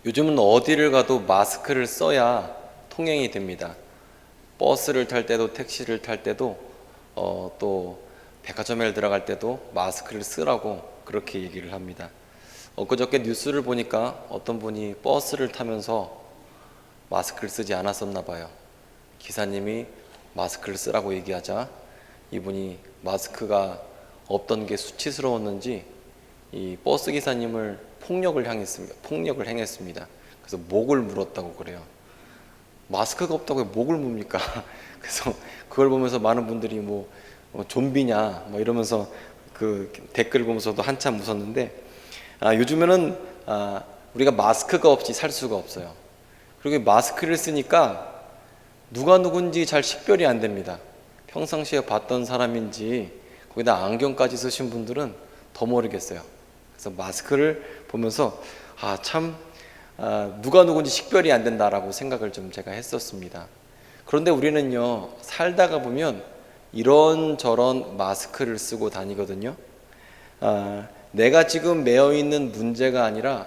요즘은 어디를 가도 마스크를 써야 통행이 됩니다. 버스를 탈 때도 택시를 탈 때도 또 백화점에 들어갈 때도 마스크를 쓰라고 그렇게 얘기를 합니다. 엊그저께 뉴스를 보니까 어떤 분이 버스를 타면서 마스크를 쓰지 않았었나 봐요. 기사님이 마스크를 쓰라고 얘기하자 이분이 마스크가 없던 게 수치스러웠는지 이 버스 기사님을 폭력을 행했습니다. 그래서 목을 물었다고 그래요. 마스크가 없다고 왜 목을 뭅니까? 그래서 그걸 보면서 많은 분들이 좀비냐 이러면서 그 댓글 보면서도 한참 웃었는데, 요즘에는 우리가 마스크가 없이 살 수가 없어요. 그리고 마스크를 쓰니까 누가 누군지 잘 식별이 안 됩니다. 평상시에 봤던 사람인지 거기다 안경까지 쓰신 분들은 더 모르겠어요. 그래서 마스크를 보면서 참 누가 누군지 식별이 안 된다라고 생각을 좀 제가 했었습니다. 그런데 우리는요, 살다가 보면 이런저런 마스크를 쓰고 다니거든요. 내가 지금 매여 있는 문제가 아니라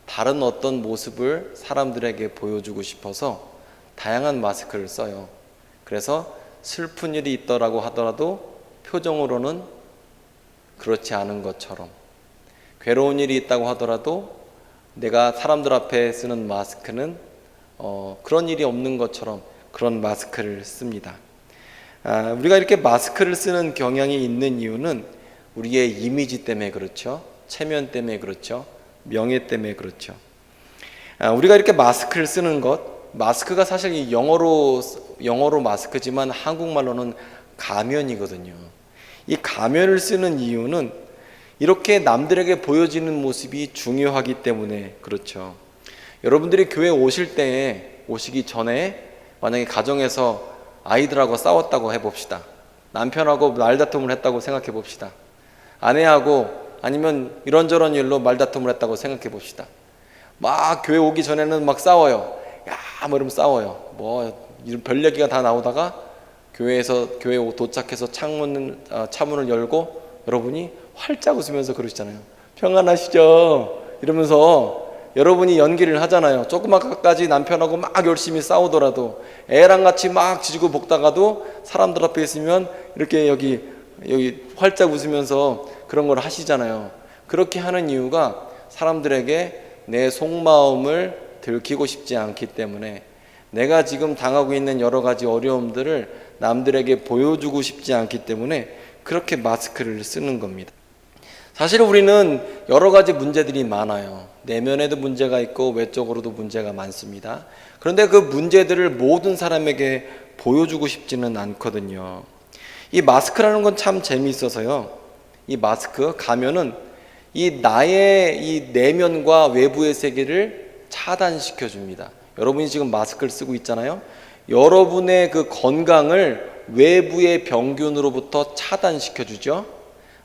다른 어떤 모습을 사람들에게 보여주고 싶어서 다양한 마스크를 써요. 그래서 슬픈 일이 있더라고 하더라도 표정으로는 그렇지 않은 것처럼, 괴로운 일이 있다고 하더라도 내가 사람들 앞에 쓰는 마스크는 그런 일이 없는 것처럼 그런 마스크를 씁니다. 우리가 이렇게 마스크를 쓰는 경향이 있는 이유는 우리의 이미지 때문에 그렇죠. 체면 때문에 그렇죠. 명예 때문에 그렇죠. 우리가 이렇게 마스크를 쓰는 것, 마스크가 사실 영어로 마스크지만 한국말로는 가면이거든요. 이 가면을 쓰는 이유는 이렇게 남들에게 보여지는 모습이 중요하기 때문에 그렇죠. 여러분들이 교회 오시기 전에 만약에 가정에서 아이들하고 싸웠다고 해봅시다. 남편하고 말다툼을 했다고 생각해 봅시다. 아내하고 아니면 이런저런 일로 말다툼을 했다고 생각해 봅시다. 막 교회 오기 전에는 막 싸워요. 이러면 싸워요. 이런 별 얘기가 다 나오다가 교회 도착해서 차문을 열고 여러분이 활짝 웃으면서 그러시잖아요. 평안하시죠? 이러면서 여러분이 연기를 하잖아요. 조그맣게까지 남편하고 막 열심히 싸우더라도, 애랑 같이 막 지지고 볶다가도 사람들 앞에 있으면 이렇게 여기 활짝 웃으면서 그런 걸 하시잖아요. 그렇게 하는 이유가 사람들에게 내 속마음을 들키고 싶지 않기 때문에, 내가 지금 당하고 있는 여러 가지 어려움들을 남들에게 보여주고 싶지 않기 때문에 그렇게 마스크를 쓰는 겁니다. 사실 우리는 여러 가지 문제들이 많아요. 내면에도 문제가 있고 외적으로도 문제가 많습니다. 그런데 그 문제들을 모든 사람에게 보여주고 싶지는 않거든요. 이 마스크라는 건 참 재미있어서요. 이 마스크, 가면은 나의 이 내면과 외부의 세계를 차단시켜 줍니다. 여러분이 지금 마스크를 쓰고 있잖아요. 여러분의 그 건강을 외부의 병균으로부터 차단시켜 주죠.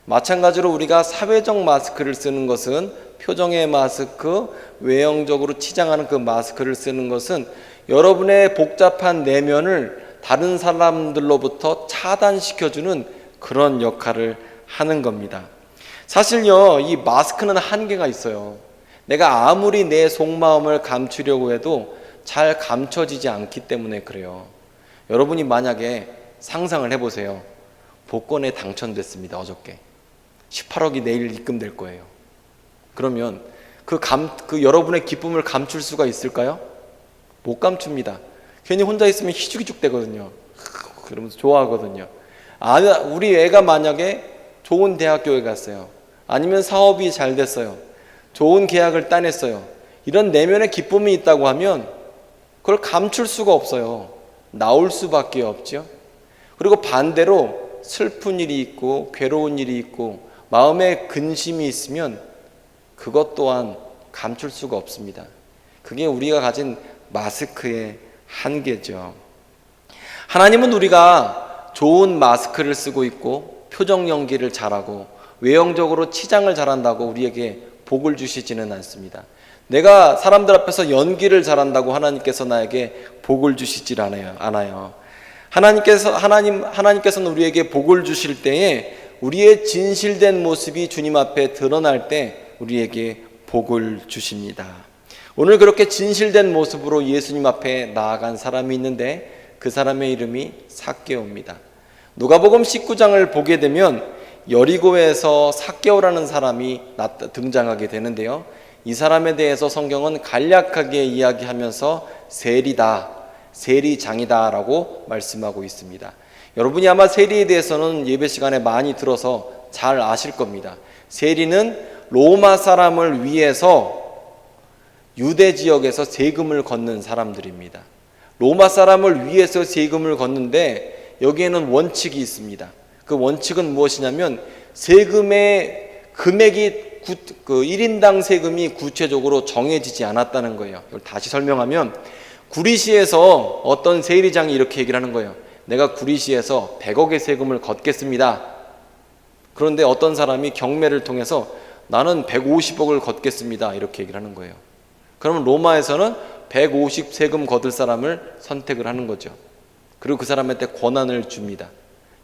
마찬가지로 우리가 사회적 마스크를 쓰는 것은, 표정의 마스크, 외형적으로 치장하는 그 마스크를 쓰는 것은 여러분의 복잡한 내면을 다른 사람들로부터 차단시켜주는 그런 역할을 하는 겁니다. 사실요, 이 마스크는 한계가 있어요. 내가 아무리 내 속마음을 감추려고 해도 잘 감춰지지 않기 때문에 그래요. 여러분이 만약에 상상을 해보세요. 복권에 당첨됐습니다. 어저께 18억이 내일 입금될 거예요. 그러면 그 여러분의 기쁨을 감출 수가 있을까요? 못 감춥니다. 괜히 혼자 있으면 희죽희죽 되거든요. 그러면서 좋아하거든요. 우리 애가 만약에 좋은 대학교에 갔어요. 아니면 사업이 잘 됐어요. 좋은 계약을 따냈어요. 이런 내면의 기쁨이 있다고 하면 그걸 감출 수가 없어요. 나올 수밖에 없죠. 그리고 반대로 슬픈 일이 있고 괴로운 일이 있고 마음에 근심이 있으면 그것 또한 감출 수가 없습니다. 그게 우리가 가진 마스크의 한계죠. 하나님은 우리가 좋은 마스크를 쓰고 있고 표정 연기를 잘하고 외형적으로 치장을 잘한다고 우리에게 복을 주시지는 않습니다. 내가 사람들 앞에서 연기를 잘한다고 하나님께서 나에게 복을 주시질 않아요. 하나님께서는 우리에게 복을 주실 때에 우리의 진실된 모습이 주님 앞에 드러날 때 우리에게 복을 주십니다. 오늘 그렇게 진실된 모습으로 예수님 앞에 나아간 사람이 있는데 그 사람의 이름이 삭개오입니다. 누가복음 19장을 보게 되면 여리고에서 삭개오라는 사람이 등장하게 되는데요. 이 사람에 대해서 성경은 간략하게 이야기하면서 세리다, 세리장이다 라고 말씀하고 있습니다. 여러분이 아마 세리에 대해서는 예배 시간에 많이 들어서 잘 아실 겁니다. 세리는 로마 사람을 위해서 유대 지역에서 세금을 걷는 사람들입니다. 로마 사람을 위해서 세금을 걷는데 여기에는 원칙이 있습니다. 그 원칙은 무엇이냐면 세금의 금액이 1인당 세금이 구체적으로 정해지지 않았다는 거예요. 이걸 다시 설명하면 구리시에서 어떤 세리장이 이렇게 얘기를 하는 거예요. 내가 구리시에서 100억의 세금을 걷겠습니다. 그런데 어떤 사람이 경매를 통해서 나는 150억을 걷겠습니다. 이렇게 얘기를 하는 거예요. 그러면 로마에서는 150 세금 거둘 사람을 선택을 하는 거죠. 그리고 그 사람한테 권한을 줍니다.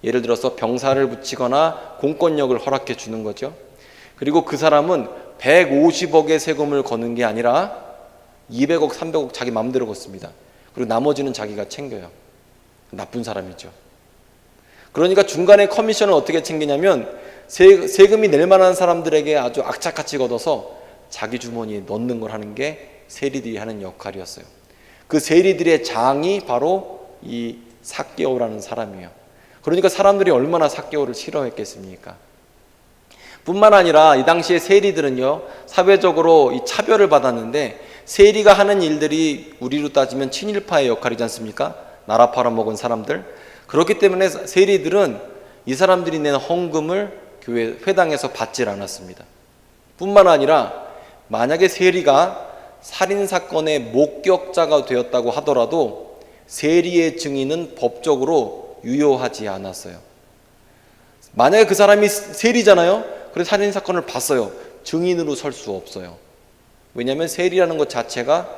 예를 들어서 병사를 붙이거나 공권력을 허락해 주는 거죠. 그리고 그 사람은 150억의 세금을 거는 게 아니라 200억, 300억 자기 마음대로 걷습니다. 그리고 나머지는 자기가 챙겨요. 나쁜 사람이죠. 그러니까 중간에 커미션을 어떻게 챙기냐면 세금이 낼 만한 사람들에게 아주 악착같이 걷어서 자기 주머니에 넣는 걸 하는 게 세리들이 하는 역할이었어요. 그 세리들의 장이 바로 이 삭개오라는 사람이에요. 그러니까 사람들이 얼마나 삭개오를 싫어했겠습니까? 뿐만 아니라 이 당시에 세리들은요, 사회적으로 이 차별을 받았는데 세리가 하는 일들이 우리로 따지면 친일파의 역할이지 않습니까? 나라 팔아먹은 사람들. 그렇기 때문에 세리들은 이 사람들이 낸 헌금을 교회 회당에서 받질 않았습니다. 뿐만 아니라 만약에 세리가 살인사건의 목격자가 되었다고 하더라도 세리의 증인은 법적으로 유효하지 않았어요. 만약에 그 사람이 세리잖아요. 그래서 살인사건을 봤어요. 증인으로 설 수 없어요. 왜냐하면 세리라는 것 자체가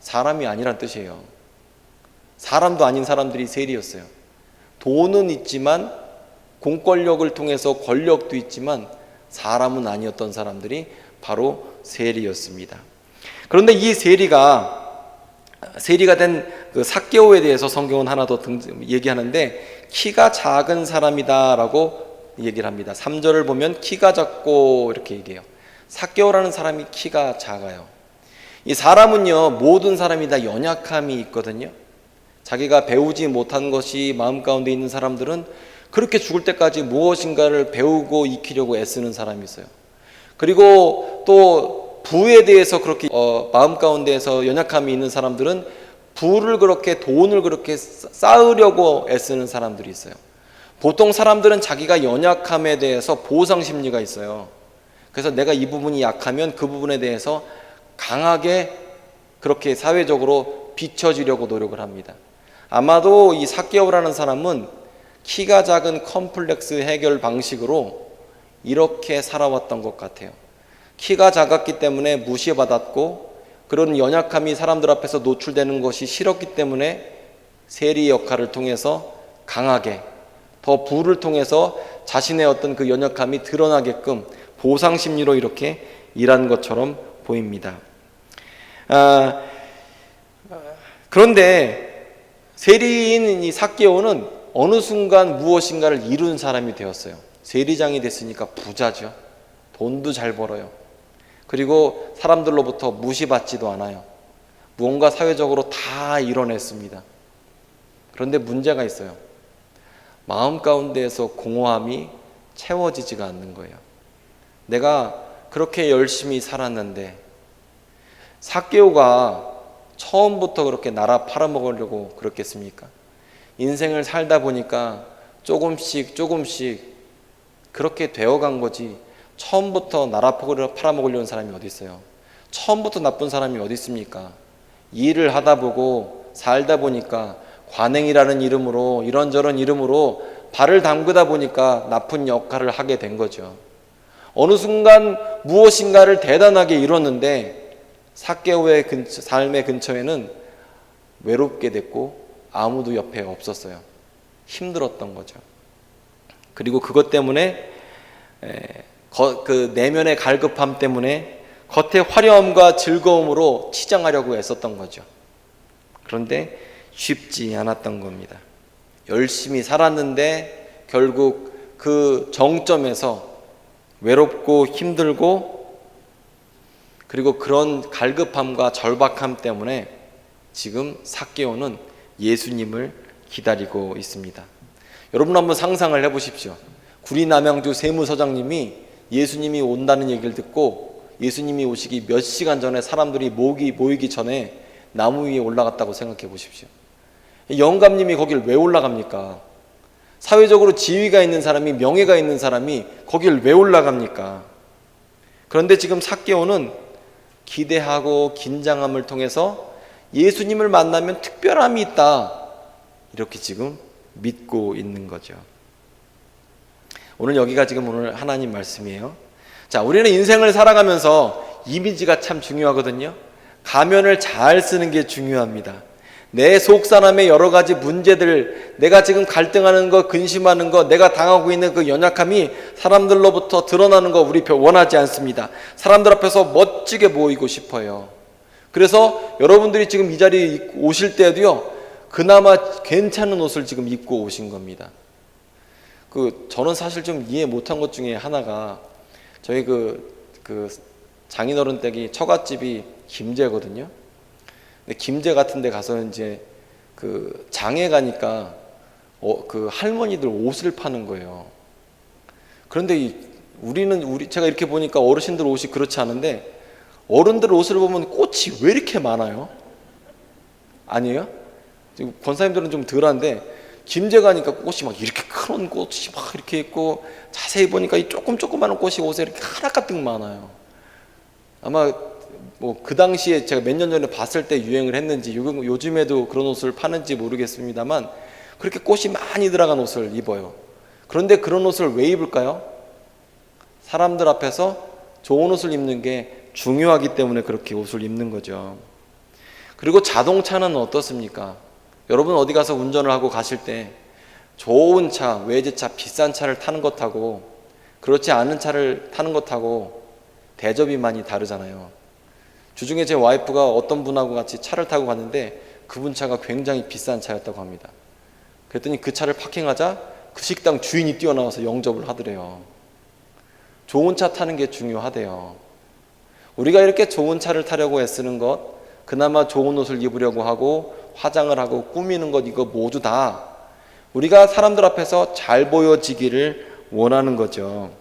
사람이 아니란 뜻이에요. 사람도 아닌 사람들이 세리였어요. 돈은 있지만 공권력을 통해서 권력도 있지만 사람은 아니었던 사람들이 바로 세리였습니다. 그런데 이 세리가 된 그 삭개오에 대해서 성경은 하나 더 얘기하는데 키가 작은 사람이다라고 얘기를 합니다. 3절을 보면 키가 작고 이렇게 얘기해요. 삭개오라는 사람이 키가 작아요. 이 사람은요, 모든 사람이 다 연약함이 있거든요. 자기가 배우지 못한 것이 마음 가운데 있는 사람들은 그렇게 죽을 때까지 무엇인가를 배우고 익히려고 애쓰는 사람이 있어요. 그리고 또 부에 대해서 그렇게 마음 가운데에서 연약함이 있는 사람들은 돈을 그렇게 쌓으려고 애쓰는 사람들이 있어요. 보통 사람들은 자기가 연약함에 대해서 보상 심리가 있어요. 그래서 내가 이 부분이 약하면 그 부분에 대해서 강하게 그렇게 사회적으로 비춰지려고 노력을 합니다. 아마도 이 삭개오라는 사람은 키가 작은 컴플렉스 해결 방식으로 이렇게 살아왔던 것 같아요. 키가 작았기 때문에 무시받았고 그런 연약함이 사람들 앞에서 노출되는 것이 싫었기 때문에 세리 역할을 통해서 강하게 더 부를 통해서 자신의 어떤 그 연약함이 드러나게끔 보상 심리로 이렇게 일한 것처럼 보입니다. 그런데 세리인 이 삭개오는 어느 순간 무엇인가를 이룬 사람이 되었어요. 세리장이 됐으니까 부자죠. 돈도 잘 벌어요. 그리고 사람들로부터 무시받지도 않아요. 무언가 사회적으로 다 이뤄냈습니다. 그런데 문제가 있어요. 마음 가운데에서 공허함이 채워지지가 않는 거예요. 내가 그렇게 열심히 살았는데 삭개오가 처음부터 그렇게 나라 팔아먹으려고 그랬겠습니까? 인생을 살다 보니까 조금씩 그렇게 되어간 거지 처음부터 나라 팔아먹으려는 사람이 어디 있어요? 처음부터 나쁜 사람이 어디 있습니까? 일을 하다 보고 살다 보니까 관행이라는 이름으로 이런저런 이름으로 발을 담그다 보니까 나쁜 역할을 하게 된 거죠. 어느 순간 무엇인가를 대단하게 이뤘는데 삭개오의 삶의 근처에는 외롭게 됐고 아무도 옆에 없었어요. 힘들었던 거죠. 그리고 그것 때문에 그 내면의 갈급함 때문에 겉의 화려함과 즐거움으로 치장하려고 애썼던 거죠. 그런데 쉽지 않았던 겁니다. 열심히 살았는데 결국 그 정점에서 외롭고 힘들고, 그리고 그런 갈급함과 절박함 때문에 지금 삭개오는 예수님을 기다리고 있습니다. 여러분 한번 상상을 해보십시오. 구리남양주 세무서장님이 예수님이 온다는 얘기를 듣고 예수님이 오시기 몇 시간 전에 사람들이 모이기 전에 나무 위에 올라갔다고 생각해 보십시오. 영감님이 거길 왜 올라갑니까? 사회적으로 지위가 있는 사람이, 명예가 있는 사람이 거길 왜 올라갑니까? 그런데 지금 삭개오는 기대하고 긴장함을 통해서 예수님을 만나면 특별함이 있다, 이렇게 지금 믿고 있는 거죠. 오늘 여기가 지금 오늘 하나님 말씀이에요. 자, 우리는 인생을 살아가면서 이미지가 참 중요하거든요. 가면을 잘 쓰는 게 중요합니다. 내 속사람의 여러 가지 문제들, 내가 지금 갈등하는 거, 근심하는 거, 내가 당하고 있는 그 연약함이 사람들로부터 드러나는 거 우리 원하지 않습니다. 사람들 앞에서 멋지게 보이고 싶어요. 그래서 여러분들이 지금 이 자리에 오실 때도요, 그나마 괜찮은 옷을 지금 입고 오신 겁니다. 저는 사실 좀 이해 못한 것 중에 하나가, 저희 장인어른 댁이 처갓집이 김제거든요. 근데 김제 같은 데 가서 이제 장에 가니까 그 할머니들 옷을 파는 거예요. 그런데 제가 이렇게 보니까 어르신들 옷이 그렇지 않은데, 어른들 옷을 보면 꽃이 왜 이렇게 많아요? 아니에요? 권사님들은 좀 덜한데, 김제 가니까 꽃이 막 이렇게 큰 꽃이 막 이렇게 있고, 자세히 보니까 이 조그마한 꽃이 옷에 이렇게 하나가득 많아요. 아마 그 당시에 제가 몇 년 전에 봤을 때 유행을 했는지 요즘에도 그런 옷을 파는지 모르겠습니다만, 그렇게 꽃이 많이 들어간 옷을 입어요. 그런데 그런 옷을 왜 입을까요? 사람들 앞에서 좋은 옷을 입는 게 중요하기 때문에 그렇게 옷을 입는 거죠. 그리고 자동차는 어떻습니까? 여러분 어디 가서 운전을 하고 가실 때 좋은 차, 외제차, 비싼 차를 타는 것하고 그렇지 않은 차를 타는 것하고 대접이 많이 다르잖아요. 주중에 제 와이프가 어떤 분하고 같이 차를 타고 갔는데 그분 차가 굉장히 비싼 차였다고 합니다. 그랬더니 그 차를 파킹하자 그 식당 주인이 뛰어나와서 영접을 하더래요. 좋은 차 타는 게 중요하대요. 우리가 이렇게 좋은 차를 타려고 애쓰는 것, 그나마 좋은 옷을 입으려고 하고 화장을 하고 꾸미는 것, 이거 모두 다 우리가 사람들 앞에서 잘 보여지기를 원하는 거죠.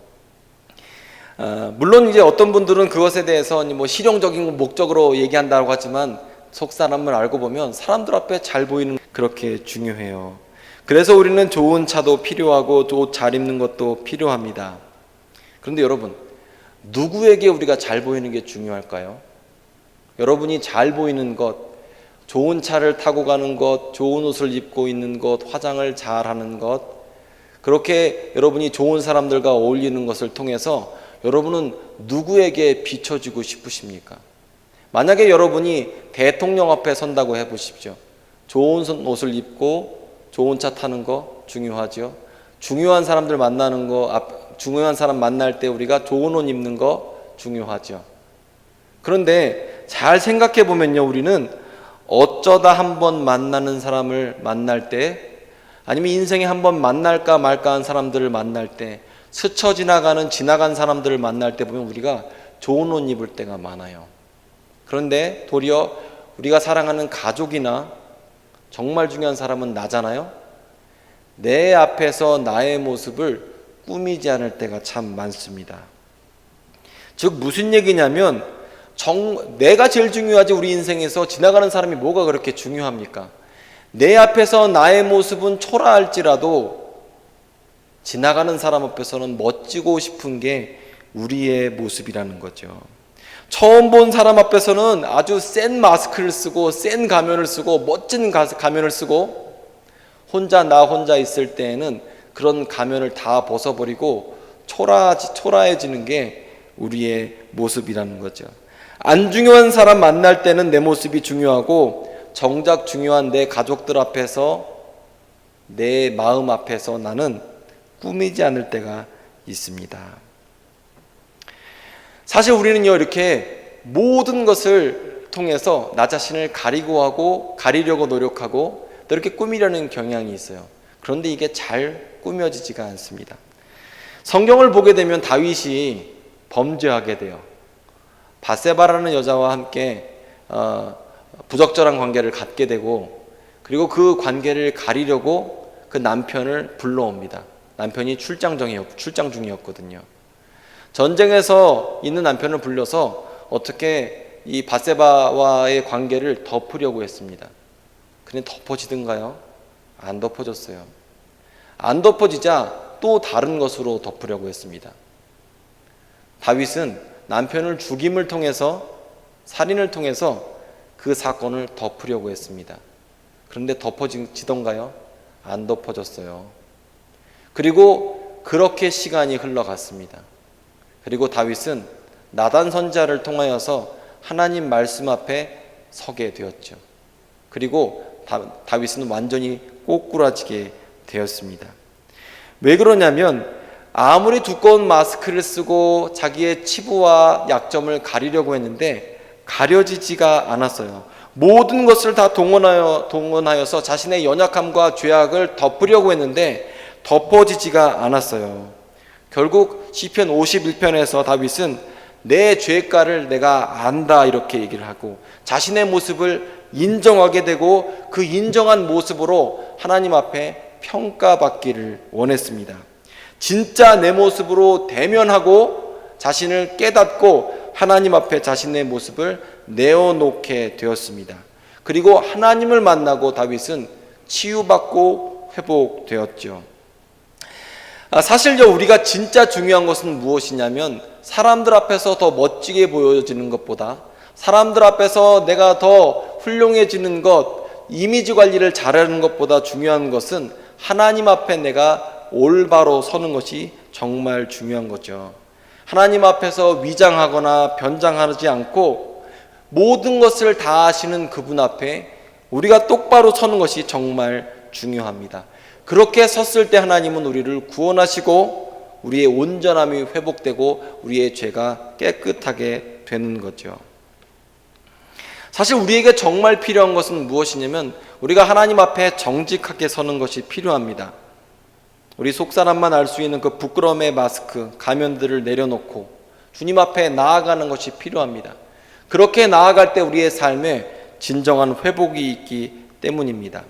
물론 이제 어떤 분들은 그것에 대해서 실용적인 목적으로 얘기한다고 하지만, 속사람을 알고 보면 사람들 앞에 잘 보이는 그렇게 중요해요. 그래서 우리는 좋은 차도 필요하고 옷 잘 입는 것도 필요합니다. 그런데 여러분, 누구에게 우리가 잘 보이는 게 중요할까요? 여러분이 잘 보이는 것, 좋은 차를 타고 가는 것, 좋은 옷을 입고 있는 것, 화장을 잘 하는 것, 그렇게 여러분이 좋은 사람들과 어울리는 것을 통해서 여러분은 누구에게 비춰지고 싶으십니까? 만약에 여러분이 대통령 앞에 선다고 해보십시오. 좋은 옷을 입고 좋은 차 타는 거 중요하죠. 중요한 사람들 만나는 거, 중요한 사람 만날 때 우리가 좋은 옷 입는 거 중요하죠. 그런데 잘 생각해 보면요, 우리는 어쩌다 한번 만나는 사람을 만날 때, 아니면 인생에 한번 만날까 말까 한 사람들을 만날 때, 스쳐 지나간 사람들을 만날 때 보면 우리가 좋은 옷 입을 때가 많아요. 그런데 도리어 우리가 사랑하는 가족이나 정말 중요한 사람은 나잖아요. 내 앞에서 나의 모습을 꾸미지 않을 때가 참 많습니다. 즉 무슨 얘기냐면, 내가 제일 중요하지. 우리 인생에서 지나가는 사람이 뭐가 그렇게 중요합니까? 내 앞에서 나의 모습은 초라할지라도 지나가는 사람 앞에서는 멋지고 싶은 게 우리의 모습이라는 거죠. 처음 본 사람 앞에서는 아주 센 마스크를 쓰고 센 가면을 쓰고 멋진 가면을 쓰고, 나 혼자 있을 때에는 그런 가면을 다 벗어버리고 초라해지는 게 우리의 모습이라는 거죠. 안 중요한 사람 만날 때는 내 모습이 중요하고, 정작 중요한 내 가족들 앞에서, 내 마음 앞에서 나는 꾸미지 않을 때가 있습니다. 사실 우리는요, 이렇게 모든 것을 통해서 나 자신을 가리려고 노력하고 또 이렇게 꾸미려는 경향이 있어요. 그런데 이게 잘 꾸며지지가 않습니다. 성경을 보게 되면 다윗이 범죄하게 돼요. 바세바라는 여자와 함께 부적절한 관계를 갖게 되고, 그리고 그 관계를 가리려고 그 남편을 불러옵니다. 남편이 출장 중이었거든요. 전쟁에서 있는 남편을 불러서 어떻게 이 바세바와의 관계를 덮으려고 했습니다. 근데 덮어지던가요? 안 덮어졌어요. 안 덮어지자 또 다른 것으로 덮으려고 했습니다. 다윗은 남편을 죽임을 통해서, 살인을 통해서 그 사건을 덮으려고 했습니다. 그런데 덮어지던가요? 안 덮어졌어요. 그리고 그렇게 시간이 흘러갔습니다. 그리고 다윗은 나단 선지자를 통하여서 하나님 말씀 앞에 서게 되었죠. 그리고 다윗은 완전히 꼬꾸라지게 되었습니다. 왜 그러냐면 아무리 두꺼운 마스크를 쓰고 자기의 치부와 약점을 가리려고 했는데 가려지지가 않았어요. 모든 것을 다 동원하여서 자신의 연약함과 죄악을 덮으려고 했는데 덮어지지가 않았어요. 결국 시편 51편에서 다윗은 내 죄가를 내가 안다 이렇게 얘기를 하고 자신의 모습을 인정하게 되고 그 인정한 모습으로 하나님 앞에 평가받기를 원했습니다. 진짜 내 모습으로 대면하고 자신을 깨닫고 하나님 앞에 자신의 모습을 내어놓게 되었습니다. 그리고 하나님을 만나고 다윗은 치유받고 회복되었죠. 사실요, 우리가 진짜 중요한 것은 무엇이냐면 사람들 앞에서 더 멋지게 보여지는 것보다, 사람들 앞에서 내가 더 훌륭해지는 것, 이미지 관리를 잘하는 것보다 중요한 것은 하나님 앞에 내가 올바로 서는 것이 정말 중요한 거죠. 하나님 앞에서 위장하거나 변장하지 않고 모든 것을 다 아시는 그분 앞에 우리가 똑바로 서는 것이 정말 중요합니다. 그렇게 섰을 때 하나님은 우리를 구원하시고 우리의 온전함이 회복되고 우리의 죄가 깨끗하게 되는 거죠. 사실 우리에게 정말 필요한 것은 무엇이냐면 우리가 하나님 앞에 정직하게 서는 것이 필요합니다. 우리 속사람만 알 수 있는 그 부끄러움의 마스크, 가면들을 내려놓고 주님 앞에 나아가는 것이 필요합니다. 그렇게 나아갈 때 우리의 삶에 진정한 회복이 있기 때문입니다.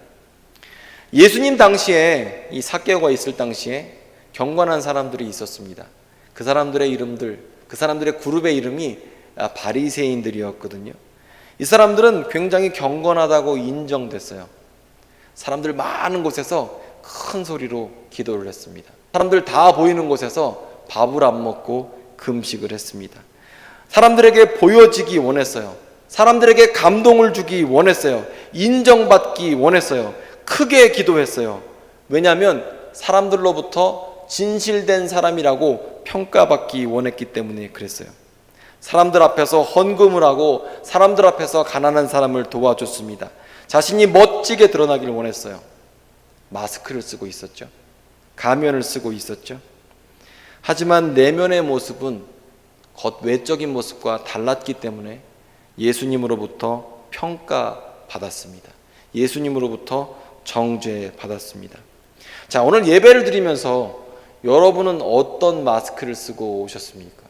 예수님 당시에, 이 삭개오가 있을 당시에 경건한 사람들이 있었습니다. 그 사람들의 이름들, 그 사람들의 그룹의 이름이 바리새인들이었거든요. 이 사람들은 굉장히 경건하다고 인정됐어요. 사람들 많은 곳에서 큰 소리로 기도를 했습니다. 사람들 다 보이는 곳에서 밥을 안 먹고 금식을 했습니다. 사람들에게 보여지기 원했어요. 사람들에게 감동을 주기 원했어요. 인정받기 원했어요. 크게 기도했어요. 왜냐하면 사람들로부터 진실된 사람이라고 평가받기 원했기 때문에 그랬어요. 사람들 앞에서 헌금을 하고 사람들 앞에서 가난한 사람을 도와줬습니다. 자신이 멋지게 드러나기를 원했어요. 마스크를 쓰고 있었죠. 가면을 쓰고 있었죠. 하지만 내면의 모습은 겉 외적인 모습과 달랐기 때문에 예수님으로부터 평가받았습니다. 예수님으로부터 정죄받았습니다. 자, 오늘 예배를 드리면서 여러분은 어떤 마스크를 쓰고 오셨습니까?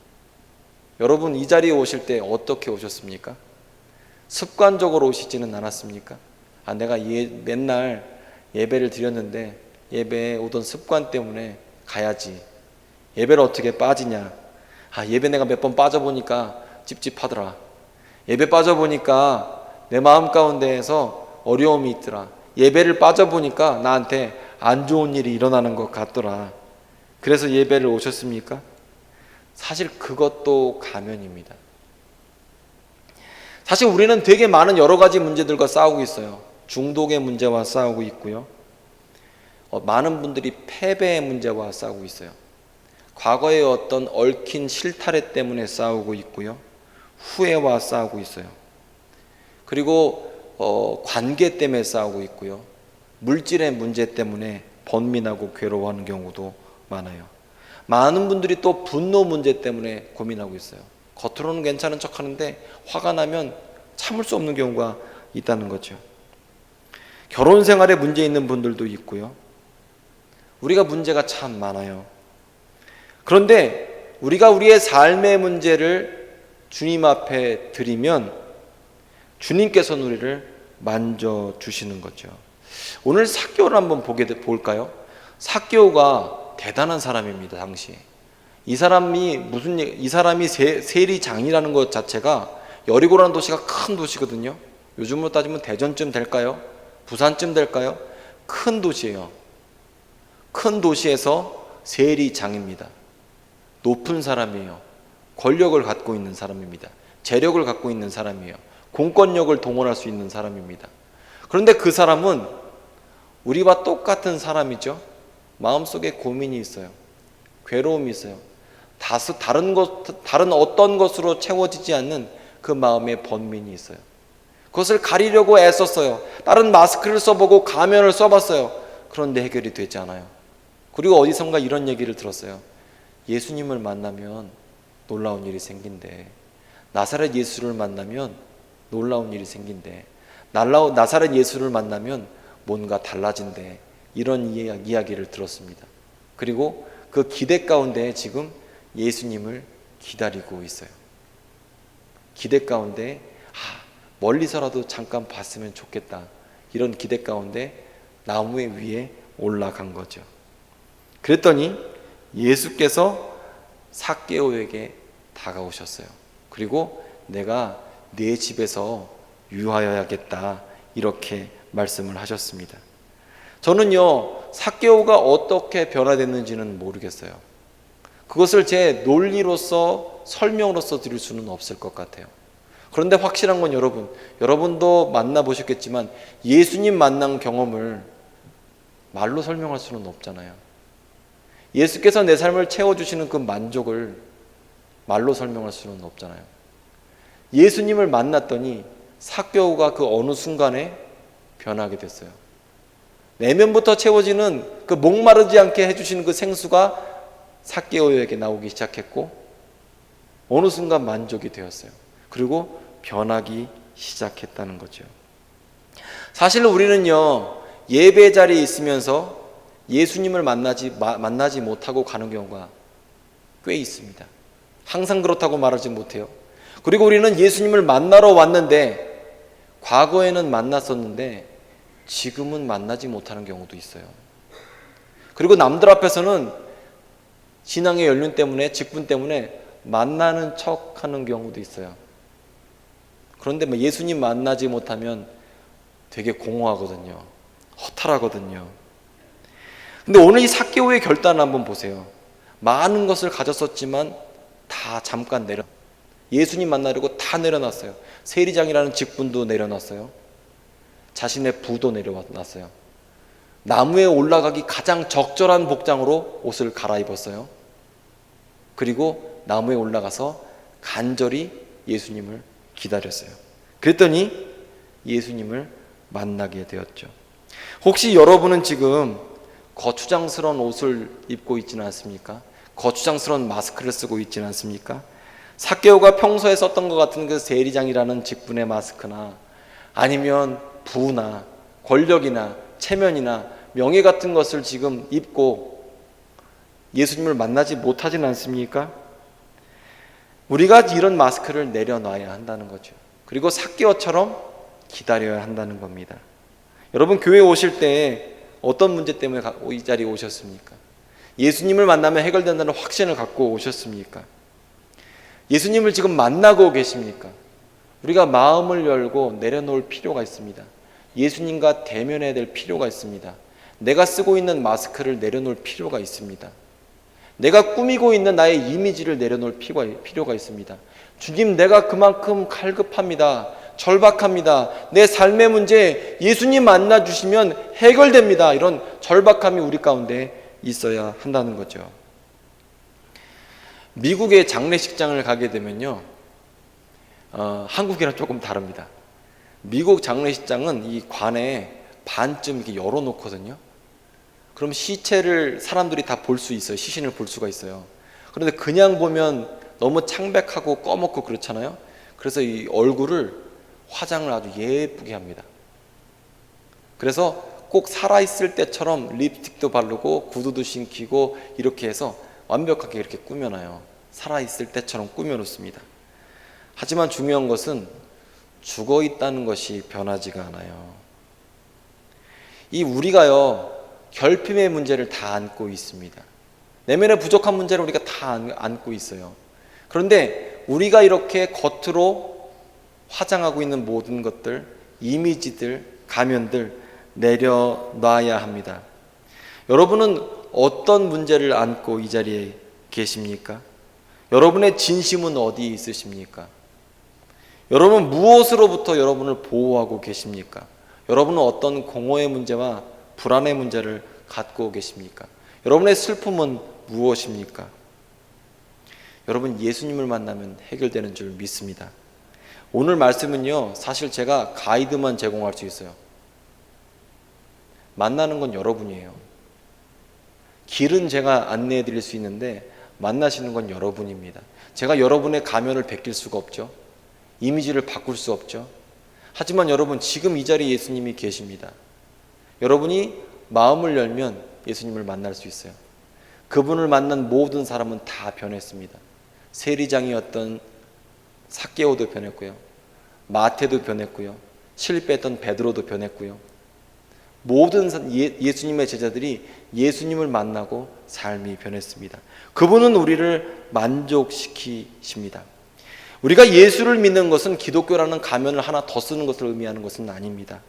여러분 이 자리에 오실 때 어떻게 오셨습니까? 습관적으로 오시지는 않았습니까? 내가 맨날 예배를 드렸는데 예배에 오던 습관 때문에 가야지. 예배를 어떻게 빠지냐? 예배 내가 몇 번 빠져보니까 찝찝하더라. 예배 빠져보니까 내 마음 가운데에서 어려움이 있더라. 예배를 빠져보니까 나한테 안 좋은 일이 일어나는 것 같더라. 그래서 예배를 오셨습니까? 사실 그것도 가면입니다. 사실 우리는 되게 많은 여러 가지 문제들과 싸우고 있어요. 중독의 문제와 싸우고 있고요. 많은 분들이 패배의 문제와 싸우고 있어요. 과거의 어떤 얽힌 실타래 때문에 싸우고 있고요. 후회와 싸우고 있어요. 그리고 관계 때문에 싸우고 있고요. 물질의 문제 때문에 번민하고 괴로워하는 경우도 많아요. 많은 분들이 또 분노 문제 때문에 고민하고 있어요. 겉으로는 괜찮은 척 하는데 화가 나면 참을 수 없는 경우가 있다는 거죠. 결혼 생활에 문제 있는 분들도 있고요. 우리가 문제가 참 많아요. 그런데 우리가 우리의 삶의 문제를 주님 앞에 드리면 주님께서는 우리를 만져주시는 거죠. 오늘 삭개오를 한번 볼까요? 삭개오가 대단한 사람입니다. 당시에 이 사람이 세리장이라는 것 자체가, 여리고라는 도시가 큰 도시거든요. 요즘으로 따지면 대전쯤 될까요? 부산쯤 될까요? 큰 도시예요. 큰 도시에서 세리장입니다. 높은 사람이에요. 권력을 갖고 있는 사람입니다. 재력을 갖고 있는 사람이에요. 공권력을 동원할 수 있는 사람입니다. 그런데 그 사람은 우리와 똑같은 사람이죠. 마음속에 고민이 있어요. 괴로움이 있어요. 다른 어떤 것으로 채워지지 않는 그 마음의 번민이 있어요. 그것을 가리려고 애썼어요. 다른 마스크를 써보고 가면을 써봤어요. 그런데 해결이 되지 않아요. 그리고 어디선가 이런 얘기를 들었어요. 예수님을 만나면 놀라운 일이 생긴대. 나사렛 예수를 만나면 놀라운 일이 생긴대. 나사렛 예수를 만나면 뭔가 달라진대. 이런 이야기를 들었습니다. 그리고 그 기대 가운데 지금 예수님을 기다리고 있어요. 기대 가운데 멀리서라도 잠깐 봤으면 좋겠다. 이런 기대 가운데 나무 위에 올라간 거죠. 그랬더니 예수께서 삭개오에게 다가오셨어요. 그리고 내가 네 집에서 유하여야겠다, 이렇게 말씀을 하셨습니다. 저는요, 삭개오가 어떻게 변화됐는지는 모르겠어요. 그것을 제 논리로서 설명으로서 드릴 수는 없을 것 같아요. 그런데 확실한 건 여러분도 만나보셨겠지만 예수님 만난 경험을 말로 설명할 수는 없잖아요. 예수께서 내 삶을 채워주시는 그 만족을 말로 설명할 수는 없잖아요. 예수님을 만났더니 삭개오가 그 어느 순간에 변하게 됐어요. 내면부터 채워지는 그 목마르지 않게 해주시는 그 생수가 삭개오에게 나오기 시작했고, 어느 순간 만족이 되었어요. 그리고 변하기 시작했다는 거죠. 사실 우리는요, 예배 자리에 있으면서 예수님을 만나지 못하고 가는 경우가 꽤 있습니다. 항상 그렇다고 말하지 못해요. 그리고 우리는 예수님을 만나러 왔는데, 과거에는 만났었는데 지금은 만나지 못하는 경우도 있어요. 그리고 남들 앞에서는 신앙의 연륜 때문에, 직분 때문에 만나는 척하는 경우도 있어요. 그런데 예수님 만나지 못하면 되게 공허하거든요. 허탈하거든요. 근데 오늘 이 삭개오의 결단을 한번 보세요. 많은 것을 가졌었지만 다 잠깐 예수님 만나려고 다 내려놨어요. 세리장이라는 직분도 내려놨어요. 자신의 부도 내려놨어요. 나무에 올라가기 가장 적절한 복장으로 옷을 갈아입었어요. 그리고 나무에 올라가서 간절히 예수님을 기다렸어요. 그랬더니 예수님을 만나게 되었죠. 혹시 여러분은 지금 거추장스러운 옷을 입고 있지는 않습니까? 거추장스러운 마스크를 쓰고 있지는 않습니까? 삭개오가 평소에 썼던 것 같은 그 세리장이라는 직분의 마스크나, 아니면 부나 권력이나 체면이나 명예 같은 것을 지금 입고 예수님을 만나지 못하진 않습니까? 우리가 이런 마스크를 내려놔야 한다는 거죠. 그리고 삭개오처럼 기다려야 한다는 겁니다. 여러분, 교회 오실 때 어떤 문제 때문에 이 자리에 오셨습니까? 예수님을 만나면 해결된다는 확신을 갖고 오셨습니까? 예수님을 지금 만나고 계십니까? 우리가 마음을 열고 내려놓을 필요가 있습니다. 예수님과 대면해야 될 필요가 있습니다. 내가 쓰고 있는 마스크를 내려놓을 필요가 있습니다. 내가 꾸미고 있는 나의 이미지를 내려놓을 필요가 있습니다. 주님, 내가 그만큼 갈급합니다. 절박합니다. 내 삶의 문제 예수님 만나주시면 해결됩니다. 이런 절박함이 우리 가운데 있어야 한다는 거죠. 미국의 장례식장을 가게 되면요, 한국이랑 조금 다릅니다. 미국 장례식장은 이 관에 반쯤 이렇게 열어놓거든요. 그럼 시체를 사람들이 다 볼 수 있어요. 시신을 볼 수가 있어요. 그런데 그냥 보면 너무 창백하고 꺼먹고 그렇잖아요. 그래서 이 얼굴을 화장을 아주 예쁘게 합니다. 그래서 꼭 살아있을 때처럼 립스틱도 바르고 구두도 신기고 이렇게 해서 완벽하게 이렇게 꾸며놔요. 살아있을 때처럼 꾸며놓습니다. 하지만 중요한 것은 죽어있다는 것이 변하지가 않아요. 이 우리가요, 결핍의 문제를 다 안고 있습니다. 내면의 부족한 문제를 우리가 다 안고 있어요. 그런데 우리가 이렇게 겉으로 화장하고 있는 모든 것들, 이미지들, 가면들 내려놔야 합니다. 여러분은 어떤 문제를 안고 이 자리에 계십니까? 여러분의 진심은 어디에 있으십니까? 여러분 무엇으로부터 여러분을 보호하고 계십니까? 여러분은 어떤 공허의 문제와 불안의 문제를 갖고 계십니까? 여러분의 슬픔은 무엇입니까? 여러분 예수님을 만나면 해결되는 줄 믿습니다. 오늘 말씀은요, 사실 제가 가이드만 제공할 수 있어요. 만나는 건 여러분이에요. 길은 제가 안내해 드릴 수 있는데 만나시는 건 여러분입니다. 제가 여러분의 가면을 벗길 수가 없죠. 이미지를 바꿀 수 없죠. 하지만 여러분 지금 이 자리에 예수님이 계십니다. 여러분이 마음을 열면 예수님을 만날 수 있어요. 그분을 만난 모든 사람은 다 변했습니다. 세리장이었던 삭개오도 변했고요, 마태도 변했고요, 실패했던 베드로도 변했고요. 모든 예수님의 제자들이 예수님을 만나고 삶이 변했습니다. 그분은 우리를 만족시키십니다. 우리가 예수를 믿는 것은 기독교라는 가면을 하나 더 쓰는 것을 의미하는 것은 아닙니다.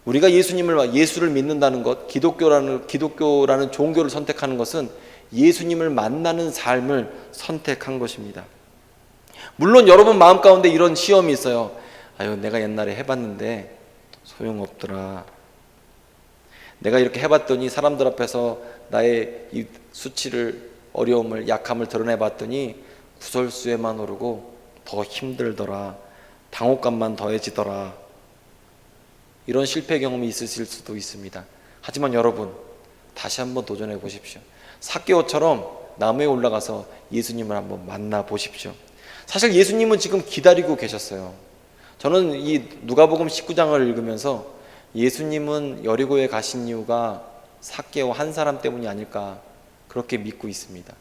우리가 예수를 믿는다는 것, 기독교라는 종교를 선택하는 것은 예수님을 만나는 삶을 선택한 것입니다. 물론 여러분 마음 가운데 이런 시험이 있어요. 아유, 내가 옛날에 해봤는데 소용없더라. 내가 이렇게 해봤더니 사람들 앞에서 나의 이 수치를, 어려움을, 약함을 드러내봤더니 구설수에만 오르고 더 힘들더라. 당혹감만 더해지더라. 이런 실패 경험이 있으실 수도 있습니다. 하지만 여러분 다시 한번 도전해 보십시오. 삭개오처럼 나무에 올라가서 예수님을 한번 만나 보십시오. 사실 예수님은 지금 기다리고 계셨어요. 저는 이 누가복음 19장을 읽으면서 예수님은 여리고에 가신 이유가 삭개오 한 사람 때문이 아닐까 그렇게 믿고 있습니다.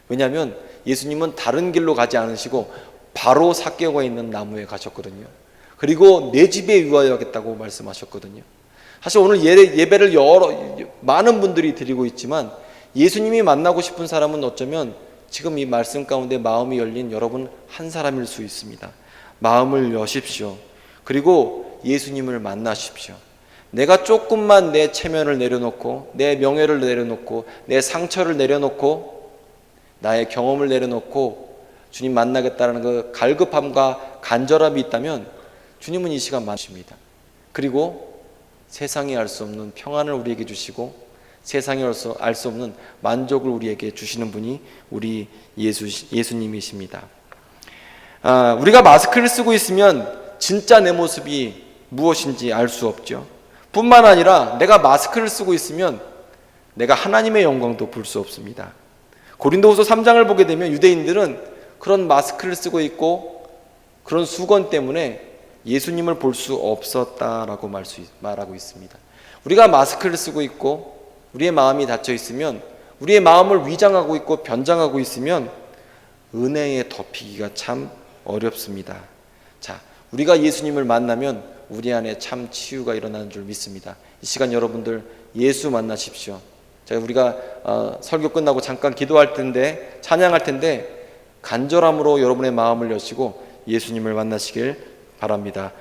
왜냐하면 예수님은 다른 길로 가지 않으시고 바로 삭개오가 있는 나무에 가셨거든요. 그리고 내 집에 유하여야겠다고 말씀하셨거든요. 사실 오늘 예배를 많은 분들이 드리고 있지만 예수님이 만나고 싶은 사람은 어쩌면 지금 이 말씀 가운데 마음이 열린 여러분 한 사람일 수 있습니다. 마음을 여십시오. 그리고 예수님을 만나십시오. 내가 조금만 내 체면을 내려놓고 내 명예를 내려놓고 내 상처를 내려놓고 나의 경험을 내려놓고 주님 만나겠다는 그 갈급함과 간절함이 있다면 주님은 이 시간 만나십니다. 그리고 세상이 알 수 없는 평안을 우리에게 주시고 세상이 알 수 없는 만족을 우리에게 주시는 분이 우리 예수님이십니다. 우리가 마스크를 쓰고 있으면 진짜 내 모습이 무엇인지 알 수 없죠. 뿐만 아니라 내가 마스크를 쓰고 있으면 내가 하나님의 영광도 볼 수 없습니다. 고린도후서 3장을 보게 되면 유대인들은 그런 마스크를 쓰고 있고 그런 수건 때문에 예수님을 볼 수 없었다라고 말하고 있습니다. 우리가 마스크를 쓰고 있고 우리의 마음이 닫혀 있으면, 우리의 마음을 위장하고 있고 변장하고 있으면 은혜에 덮이기가 참 어렵습니다. 자, 우리가 예수님을 만나면 우리 안에 참 치유가 일어나는 줄 믿습니다. 이 시간 여러분들 예수 만나십시오. 우리가 설교 끝나고 잠깐 기도할 텐데, 찬양할 텐데 간절함으로 여러분의 마음을 여시고 예수님을 만나시길 바랍니다.